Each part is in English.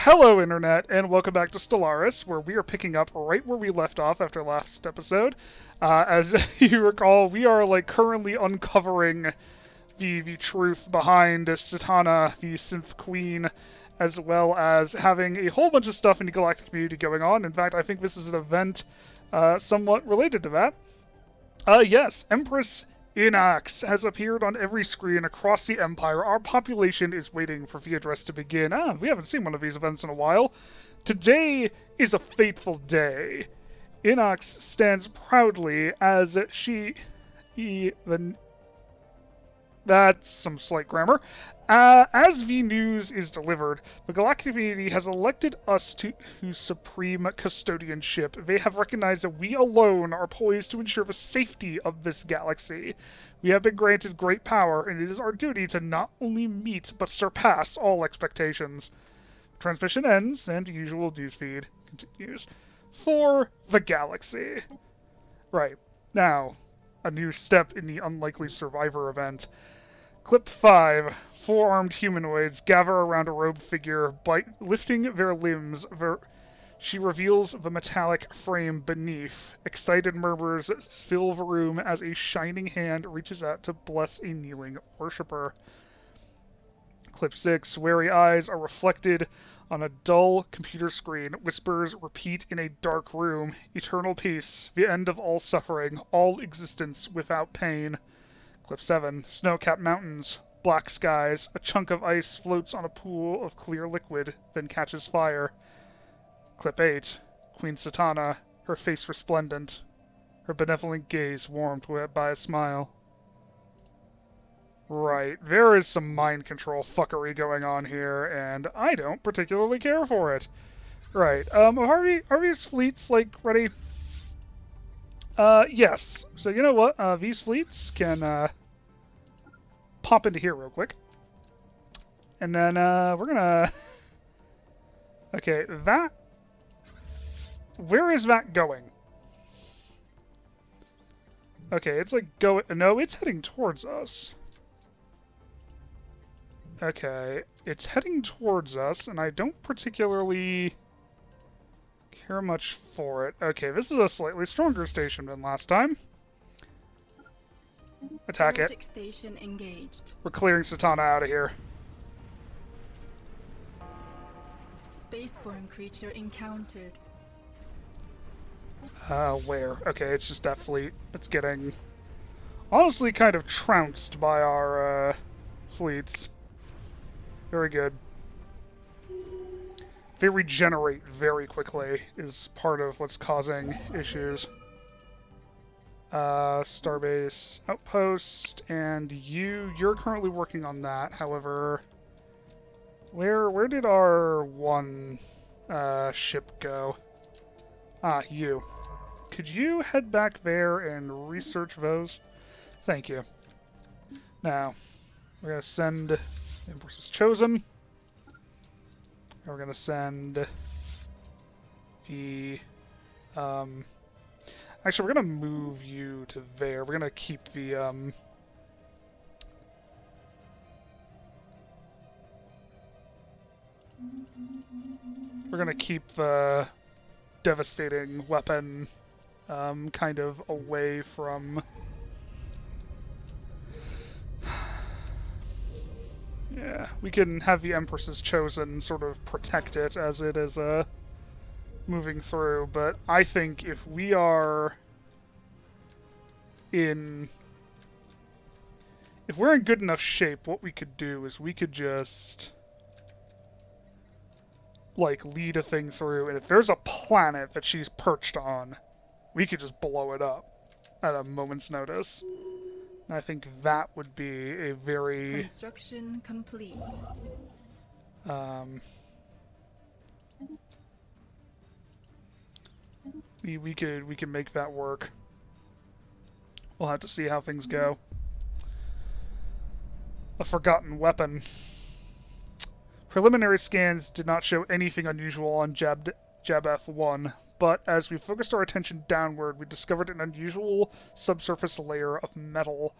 Hello, Internet, and welcome back to Stellaris, where we are picking up right where we left off after last episode. As you recall, we are currently uncovering the truth behind Satana, the Synth Queen, as well as having a whole bunch of stuff in the galactic community going on. In fact, I think this is an event somewhat related to that. Yes, Empress Inax has appeared on every screen across the Empire. Our population is waiting for the address to begin. We haven't seen one of these events in a while. Today is a fateful day. Inax stands proudly as that's some slight grammar. As the news is delivered, the Galactic Community has elected us to supreme custodianship. They have recognized that we alone are poised to ensure the safety of this galaxy. We have been granted great power, and it is our duty to not only meet, but surpass all expectations. Transmission ends, and the usual newsfeed continues. For the galaxy. Right. Now, a new step in the Unlikely Survivor event. Clip 5. Four-armed humanoids gather around a robed figure, lifting their limbs. She reveals the metallic frame beneath. Excited murmurs fill the room as a shining hand reaches out to bless a kneeling worshiper. Clip 6. Wary eyes are reflected on a dull computer screen. Whispers repeat in a dark room. Eternal peace, the end of all suffering, all existence without pain. Clip 7. Snow-capped mountains, black skies. A chunk of ice floats on a pool of clear liquid, then catches fire. Clip 8. Queen Satana, her face resplendent, her benevolent gaze warmed by a smile. Right, there is some mind control fuckery going on here, and I don't particularly care for it. Right, are these fleets, ready? Yes. So you know what? These fleets can, pop into here real quick. And then, we're gonna... Okay, that... Where is that going? Okay, it's No, it's heading towards us. Okay, it's heading towards us, and I don't particularly care much for it. Okay, this is a slightly stronger station than last time. Attack it. Station engaged. We're clearing Satana out of here. Spaceborne creature encountered. Where? Okay, it's just that fleet. It's getting, honestly, kind of trounced by our, fleets. Very good. They regenerate very quickly, is part of what's causing issues. Starbase Outpost, and you're currently working on that. However, where did our one ship go? You. Could you head back there and research those? Thank you. Now, we're gonna send Empress Chosen. And we're gonna send the actually, we're gonna move you to there. We're gonna keep the, we're gonna keep the devastating weapon, kind of away from... Yeah, we can have the Empress's Chosen sort of protect it as it is, moving through, but I think if we are if we're in good enough shape, what we could do is we could just lead a thing through, and if there's a planet that she's perched on, we could just blow it up at a moment's notice. And I think that would be a very... Construction complete. We could make that work. We'll have to see how things go. A forgotten weapon. Preliminary scans did not show anything unusual on Jabeth 1, but as we focused our attention downward, we discovered an unusual subsurface layer of metal.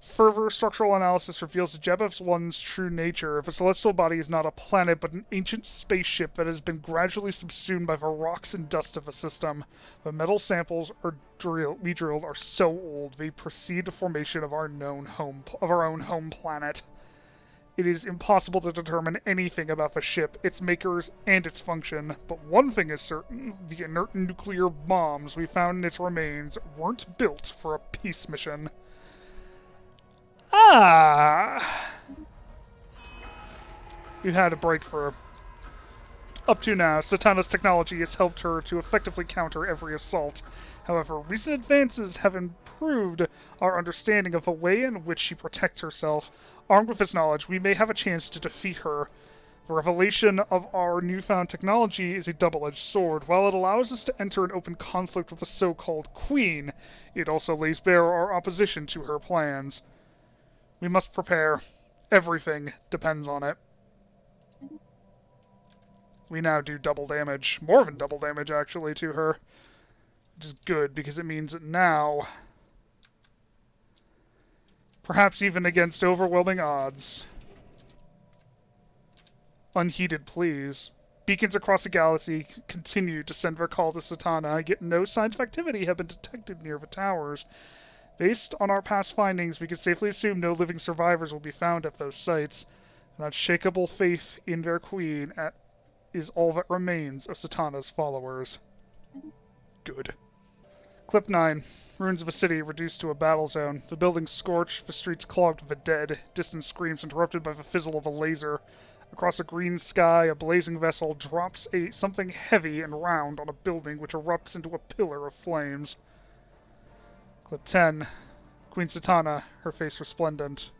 Further structural analysis reveals Jebef-1's true nature. If a celestial body is not a planet but an ancient spaceship that has been gradually subsumed by the rocks and dust of a system, the metal samples we drilled are so old they precede the formation of our own home planet. It is impossible to determine anything about the ship, its makers, and its function, but one thing is certain: the inert nuclear bombs we found in its remains weren't built for a peace mission. Ah! You had a break for her. Up to now, Satana's technology has helped her to effectively counter every assault. However, recent advances have improved our understanding of the way in which she protects herself. Armed with this knowledge, we may have a chance to defeat her. The revelation of our newfound technology is a double-edged sword. While it allows us to enter an open conflict with the so-called Queen, it also lays bare our opposition to her plans. We must prepare. Everything depends on it. We now do double damage. More than double damage, actually, to her. Which is good, because it means that now, perhaps even against overwhelming odds, unheeded pleas, beacons across the galaxy continue to send their call to Satana, yet no signs of activity have been detected near the towers. Based on our past findings, we can safely assume no living survivors will be found at those sites. An unshakable faith in their queen is all that remains of Satana's followers. Good. Clip 9. Ruins of a city reduced to a battle zone. The buildings scorched, the streets clogged with the dead. Distant screams interrupted by the fizzle of a laser. Across a green sky, a blazing vessel drops something heavy and round on a building, which erupts into a pillar of flames. Clip 10. Queen Satana, her face resplendent,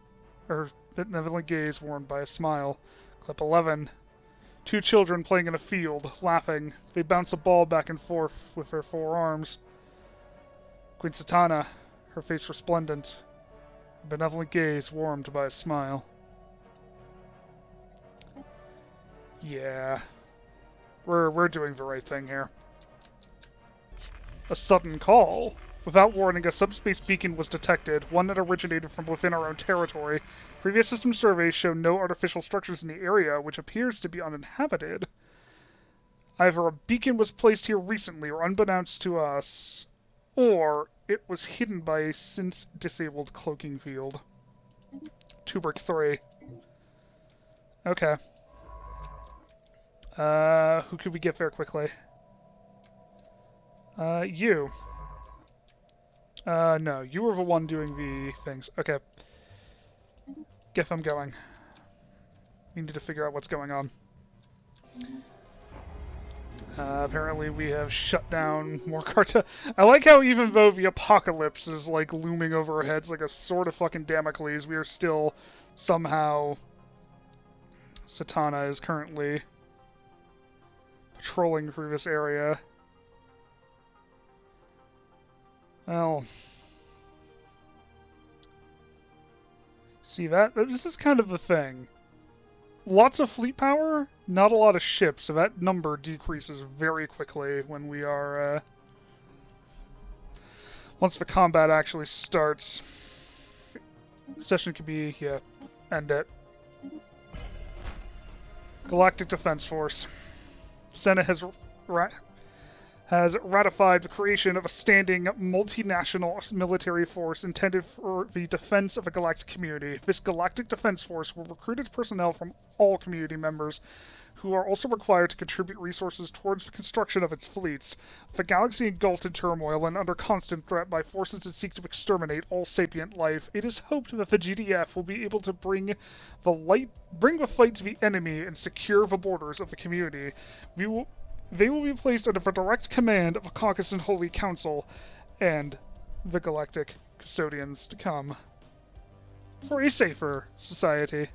her benevolent gaze warmed by a smile. Clip 11. Two children playing in a field, laughing. They bounce a ball back and forth with their forearms. Queen Satana, her face resplendent, her benevolent gaze warmed by a smile. Yeah. We're doing the right thing here. A sudden call. Without warning, a subspace beacon was detected, one that originated from within our own territory. Previous system surveys show no artificial structures in the area, which appears to be uninhabited. Either a beacon was placed here recently or unbeknownst to us, or it was hidden by a since-disabled cloaking field. Tubric 3. Okay. Who could we get there quickly? You. No, you were the one doing the things. Okay. Get them going. We need to figure out what's going on. Apparently we have shut down more cartel. I like how even though the apocalypse is, like, looming over our heads like a sword of fucking Damocles, we are still somehow... Satana is currently patrolling through this area. Well... See, this is kind of the thing. Lots of fleet power, not a lot of ships, so that number decreases very quickly when we are, once the combat actually starts. Session could be, yeah, end it. Galactic Defense Force. Senate has ratified the creation of a standing multinational military force intended for the defense of the galactic community. This Galactic Defense Force will recruit its personnel from all community members, who are also required to contribute resources towards the construction of its fleets. The galaxy engulfed in turmoil and under constant threat by forces that seek to exterminate all sapient life, it is hoped that the GDF will be able to bring the fight to the enemy and secure the borders of the community. They will be placed under the direct command of a Kawkusis and Holy Council and the Galactic Custodians to come. For a safer society.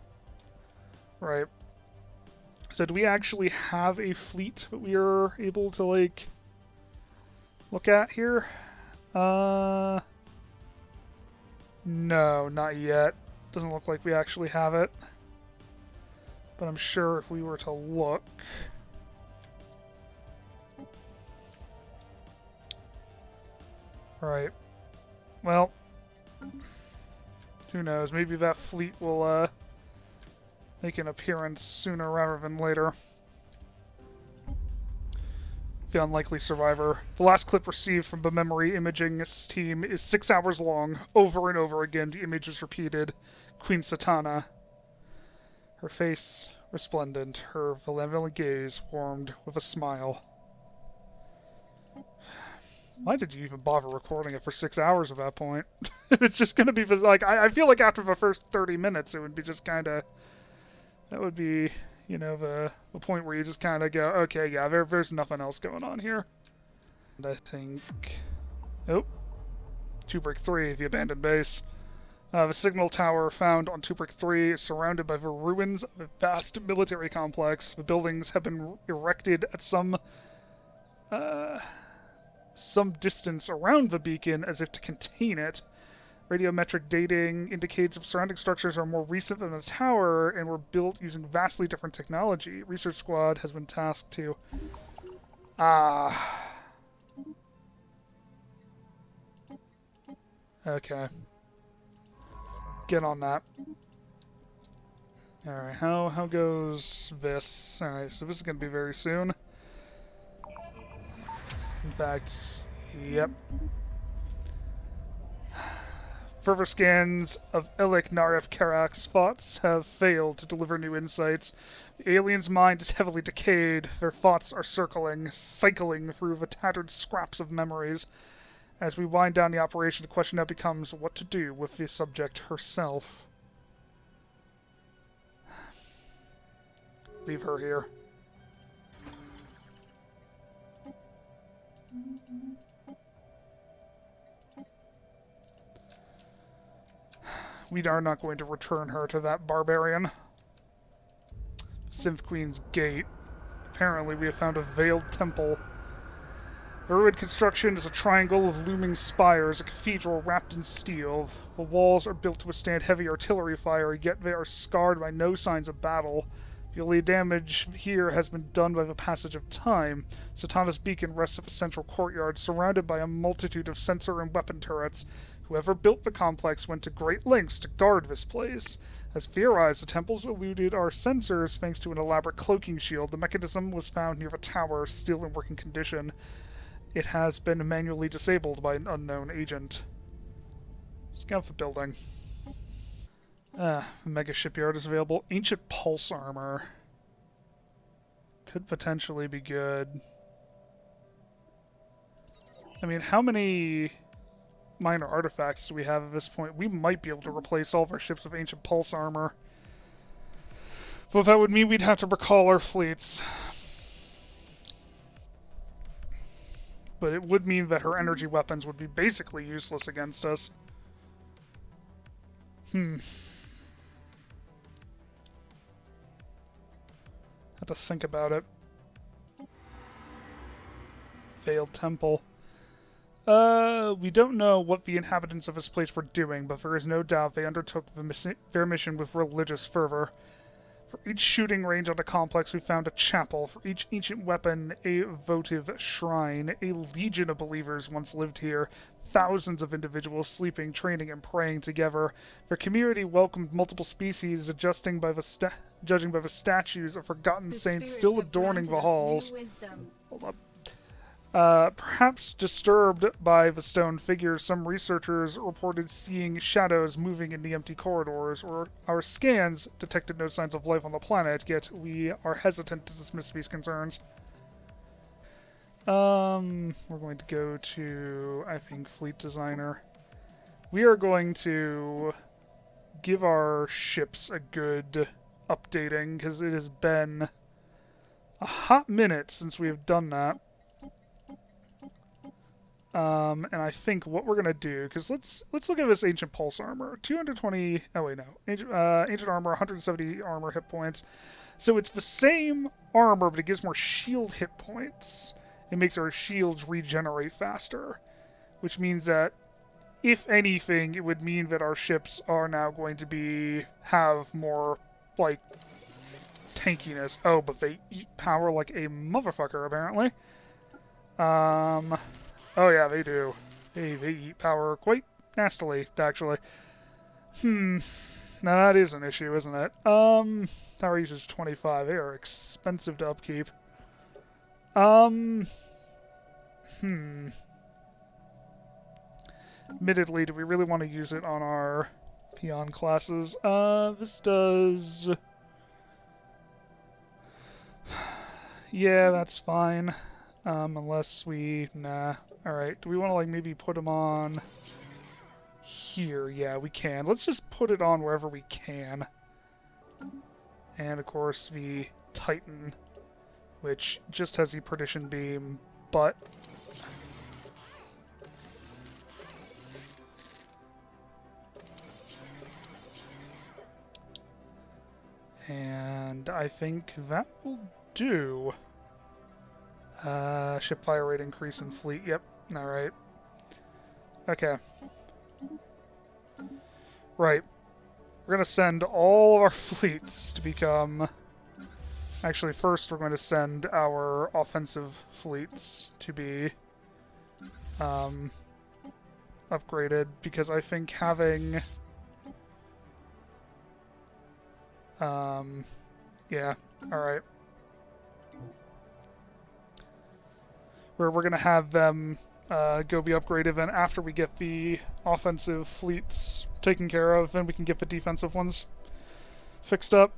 Right. So do we actually have a fleet that we are able to, like, look at here? No, not yet. Doesn't look like we actually have it. But I'm sure if we were to look... Right. Well, Who knows? Maybe that fleet will make an appearance sooner rather than later. The unlikely survivor. The last clip received from the memory imaging team is 6 hours long. Over and over again, the image is repeated. Queen Satana. Her face resplendent, her malevolent gaze warmed with a smile. Why did you even bother recording it for 6 hours at that point? It's just gonna be like, I feel like after the first 30 minutes, it would be just kinda... That would be, you know, the point where you just kinda go, okay, yeah, there's nothing else going on here. And I think... Oh. 2-3, the abandoned base. The signal tower found on 2-3 is surrounded by the ruins of a vast military complex. The buildings have been erected at some distance around the beacon as if to contain it. Radiometric dating indicates that surrounding structures are more recent than the tower and were built using vastly different technology. Research squad has been tasked to... Okay. Get on that. Alright, how goes this? Alright, so this is going to be very soon. In fact, yep. Further scans of Elik Naref Karak's thoughts have failed to deliver new insights. The alien's mind is heavily decayed. Their thoughts are cycling through the tattered scraps of memories. As we wind down the operation, the question now becomes what to do with the subject herself. Leave her here. We are not going to return her to that barbarian. Synth Queen's Gate. Apparently we have found a veiled temple. The ruined construction is a triangle of looming spires, a cathedral wrapped in steel. The walls are built to withstand heavy artillery fire, yet they are scarred by no signs of battle. The only damage here has been done by the passage of time. Satana's beacon rests at the central courtyard, surrounded by a multitude of sensor and weapon turrets. Whoever built the complex went to great lengths to guard this place. As theorized, the temples eluded our sensors thanks to an elaborate cloaking shield. The mechanism was found near the tower, still in working condition. It has been manually disabled by an unknown agent. Scout the building. Mega shipyard is available. Ancient pulse armor. Could potentially be good. I mean, how many minor artifacts do we have at this point? We might be able to replace all of our ships with ancient pulse armor. But that would mean we'd have to recall our fleets. But it would mean that her energy weapons would be basically useless against us. Have to think about it. Veiled Temple. We don't know what the inhabitants of this place were doing, but there is no doubt they undertook their mission with religious fervor. For each shooting range on the complex, we found a chapel. For each ancient weapon, a votive shrine. A legion of believers once lived here. Thousands of individuals sleeping, training, and praying together. Their community welcomed multiple species, judging by the statues of forgotten saints still adorning the halls. Hold up. Perhaps disturbed by the stone figures, some researchers reported seeing shadows moving in the empty corridors, or our scans detected no signs of life on the planet, yet we are hesitant to dismiss these concerns. We're going to go to, I think, Fleet Designer. We are going to give our ships a good updating, because it has been a hot minute since we have done that. And I think what we're gonna do, because let's look at this ancient pulse armor. 220. Oh wait, no. Ancient armor, 170 armor hit points. So it's the same armor, but it gives more shield hit points. It makes our shields regenerate faster, which means that if anything, it would mean that our ships are now going to have more like tankiness. Oh, but they eat power like a motherfucker apparently. Oh yeah, they do. They eat power quite nastily, actually. Hmm. Now that is an issue, isn't it? Tower usage 25. They are expensive to upkeep. Um. Hmm. Admittedly, do we really want to use it on our peon classes? This does... Yeah, that's fine. Unless we... Nah. Alright, do we want to, like, maybe put them on... Here? Yeah, we can. Let's just put it on wherever we can. And, of course, the Titan, which just has the Perdition Beam, but... And I think that will do. Ship fire rate increase in fleet. Yep. Alright. Okay. Right. We're going to send all of our fleets to become... Actually, first we're going to send our offensive fleets to be upgraded, because I think having... yeah. Alright. We're going to have them go be upgraded, and after we get the offensive fleets taken care of, then we can get the defensive ones fixed up.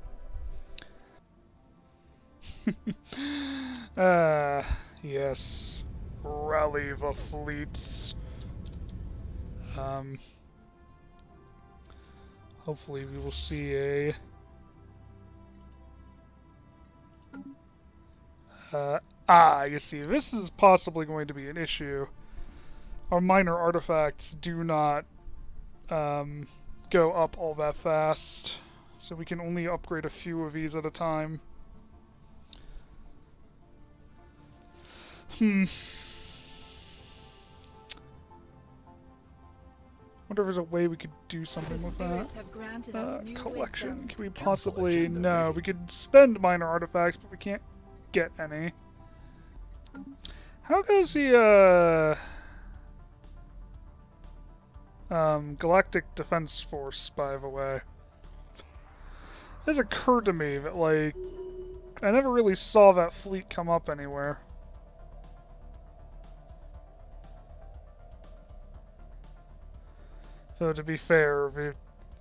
Yes. Rally the fleets. Hopefully we will see a... you see, this is possibly going to be an issue. Our minor artifacts do not go up all that fast, so we can only upgrade a few of these at a time. Wonder if there's a way we could do something with that. Collection. Can we possibly... No, we could spend minor artifacts, but we can't get any. How does the, Galactic Defense Force, by the way? It has occurred to me that, like, I never really saw that fleet come up anywhere. So to be fair,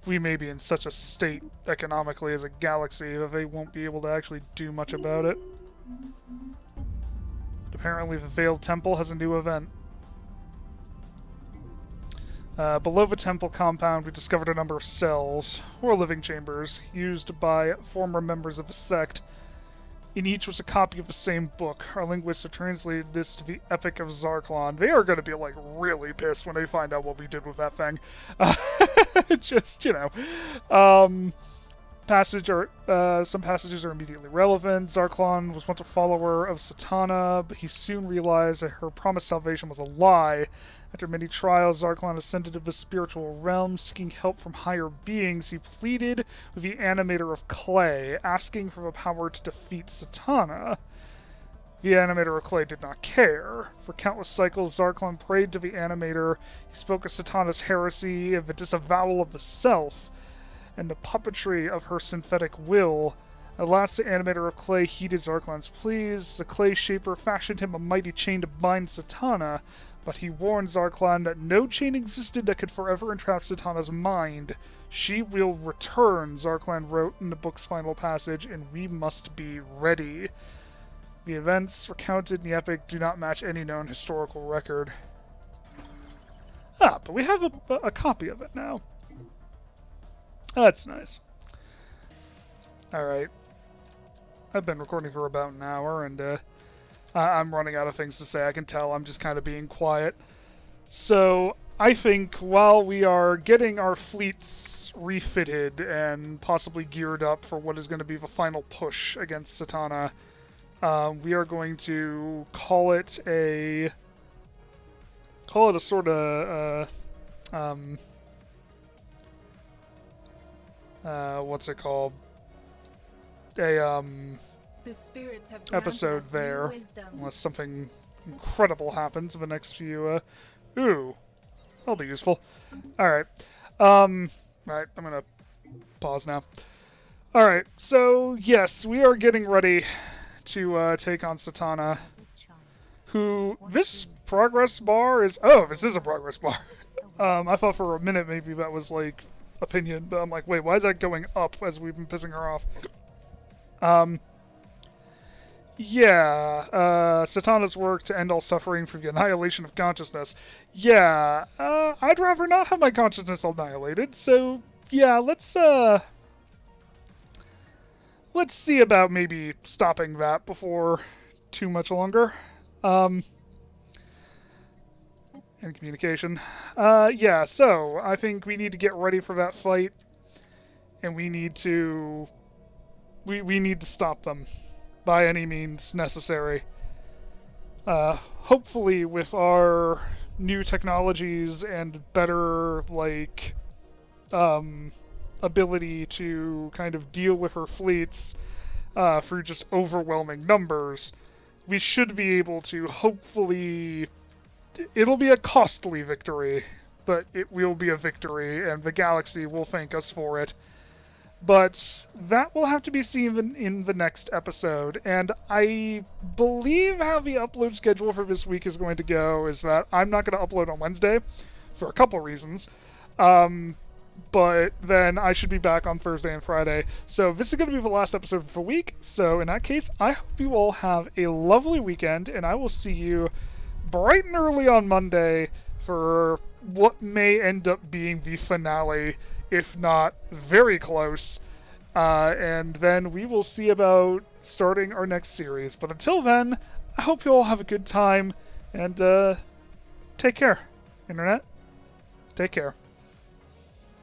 we may be in such a state economically as a galaxy that they won't be able to actually do much about it. But apparently the Veiled Temple has a new event. Below the temple compound, we discovered a number of cells, or living chambers, used by former members of the sect. In each was a copy of the same book. Our linguists have translated this to the Epic of Zarklon. They are going to be, like, really pissed when they find out what we did with that thing. Just, you know. Some passages are immediately relevant. Zarklon was once a follower of Satana, but he soon realized that her promised salvation was a lie. After many trials, Zarklon ascended to the spiritual realm. Seeking help from higher beings, he pleaded with the Animator of Clay, asking for the power to defeat Satana. The Animator of Clay did not care. For countless cycles, Zarklon prayed to the Animator. He spoke of Satana's heresy and the disavowal of the self, and the puppetry of her synthetic will. At last, the Animator of Clay heeded Zarklon's pleas. The Clay Shaper fashioned him a mighty chain to bind Satana, but he warned Zarklon that no chain existed that could forever entrap Satana's mind. She will return, Zarklon wrote in the book's final passage, and we must be ready. The events recounted in the epic do not match any known historical record. But we have a copy of it now. That's nice. Alright. I've been recording for about an hour, and I'm running out of things to say. I can tell I'm just kind of being quiet. So, I think while we are getting our fleets refitted and possibly geared up for what is going to be the final push against Satana, we are going to call it a sort of, what's it called? The spirits have episode us there, new wisdom. unless something incredible happens in the next few, ooh, that'll be useful. Alright, Alright, I'm gonna pause now. Alright, so yes, we are getting ready to take on Satana, who, this progress bar is, oh, this is a progress bar. I thought for a minute maybe that was, like, opinion, but I'm like, wait, why is that going up as we've been pissing her off? Yeah, Satana's work to end all suffering through the annihilation of consciousness. Yeah, I'd rather not have my consciousness annihilated, so, yeah, let's see about maybe stopping that before too much longer. In communication. Yeah, so I think we need to get ready for that fight, and we need to stop them by any means necessary. Hopefully with our new technologies and better, like, ability to kind of deal with her fleets through just overwhelming numbers, we should be able to hopefully... It'll be a costly victory, but it will be a victory, and the galaxy will thank us for it. But that will have to be seen in the next episode, and I believe how the upload schedule for this week is going to go is that I'm not going to upload on Wednesday, for a couple reasons. But then I should be back on Thursday and Friday. So this is going to be the last episode of the week. So in that case, I hope you all have a lovely weekend, and I will see you bright and early on Monday for what may end up being the finale, if not very close. And then we will see about starting our next series. But until then, I hope you all have a good time, and take care, Internet. Take care.